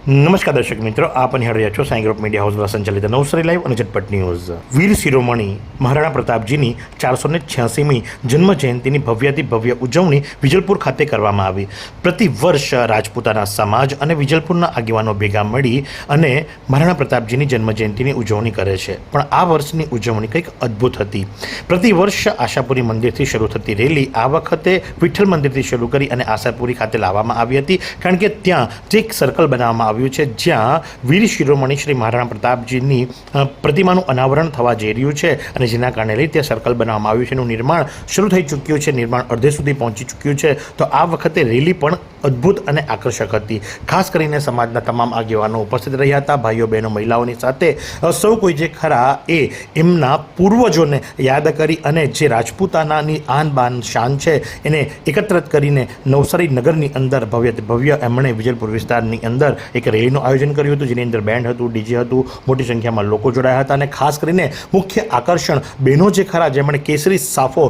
નમસ્કાર દર્શક મિત્રો, આપ નિહાળી રહ્યા છો સાઈ ગ્રુપ મીડિયા હાઉસ દ્વારા સંચાલિત નવસારી લાઈવ અને ઝટપટ ન્યૂઝ. વીર શિરોમણી મહારાણા પ્રતાપજીની 486મી જન્મ જયંતિની ભવ્યાતિ ભવ્ય ઉજવણી વિજલપુર ખાતે કરવામાં આવી. પ્રતિ વર્ષ રાજપૂતાના સમાજ અને વિજલપુરના આગેવાનો ભેગા મળી અને મહારાણા પ્રતાપજીની જન્મ જયંતિની ઉજવણી કરે છે. પણ આ વર્ષની ઉજવણી કંઈક અદ્ભુત હતી. પ્રતિ વર્ષ આશાપુરી મંદિરથી શરૂ થતી રેલી આ વખતે વિઠ્ઠલ મંદિરથી શરૂ કરી અને આશાપુરી ખાતે લાવવામાં આવી હતી, કારણ કે ત્યાં જે એક સર્કલ બનાવવામાં આવ્યું છે જ્યાં વીર શિરોમણી શ્રી મહારાણા પ્રતાપજીની પ્રતિમાનું અનાવરણ થવા જઈ રહ્યું છે અને જેના કારણે લઈ ત્યાં સર્કલ બનાવવામાં આવ્યું છે. એનું નિર્માણ શરૂ થઈ ચૂક્યું છે, નિર્માણ અડધે સુધી પહોંચી ચૂક્યું છે. તો આ વખતે રેલી પણ અદ્ભુત અને આકર્ષક હતી. ખાસ કરીને સમાજના તમામ આગેવાનો ઉપસ્થિત રહ્યા હતા. ભાઈઓ બહેનો મહિલાઓની સાથે સૌ કોઈ જે ખરા એ એમના પૂર્વજોને યાદ કરી અને જે રાજપૂતાનાની આન બાન શાન છે એને એકત્રિત કરીને નવસારી નગરની અંદર ભવ્ય એમણે વિજલપુર વિસ્તારની અંદર એક રેલીનું આયોજન કર્યું હતું, જેની અંદર બેન્ડ હતું, ડીજે હતું, મોટી સંખ્યામાં લોકો જોડાયા હતા. અને ખાસ કરીને મુખ્ય આકર્ષણ બહેનો જે ખરા જેમણે કેસરી સાફો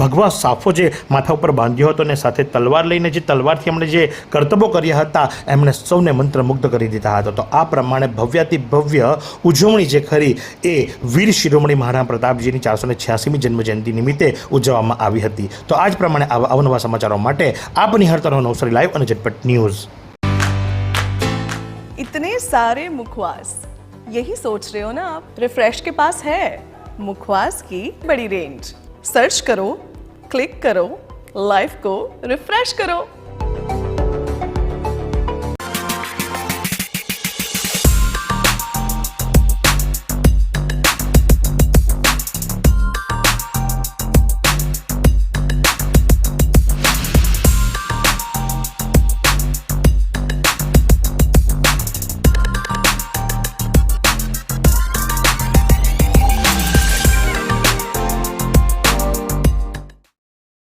ભગવા સાફો જે માથા ઉપર બાંધ્યો હતો અને સાથે તલવાર લઈને જે તલવારથી એમણે જે કરતબો કર્યા હતા એમણે સૌને મંત્રમુગ્ધ કરી દીધા હતા. તો આ પ્રમાણે ભવ્યાતિ ભવ્ય ઉજવણી જે ખરી એ વીર શિરોમણી મહારાણા પ્રતાપજીની 486મી જન્મજયંતિ નિમિત્તે ઉજવવામાં આવી હતી. તો આ જ પ્રમાણે અવનવા સમાચારો માટે આપ નિહાળતા રહો નવસારી લાઈવ અને ઝટપટ ન્યૂઝ. इतने सारे मुखवास, यही सोच रहे हो ना आप? रिफ्रेश के पास है मुखवास की बड़ी रेंज. सर्च करो, क्लिक करो, लाइफ को रिफ्रेश करो.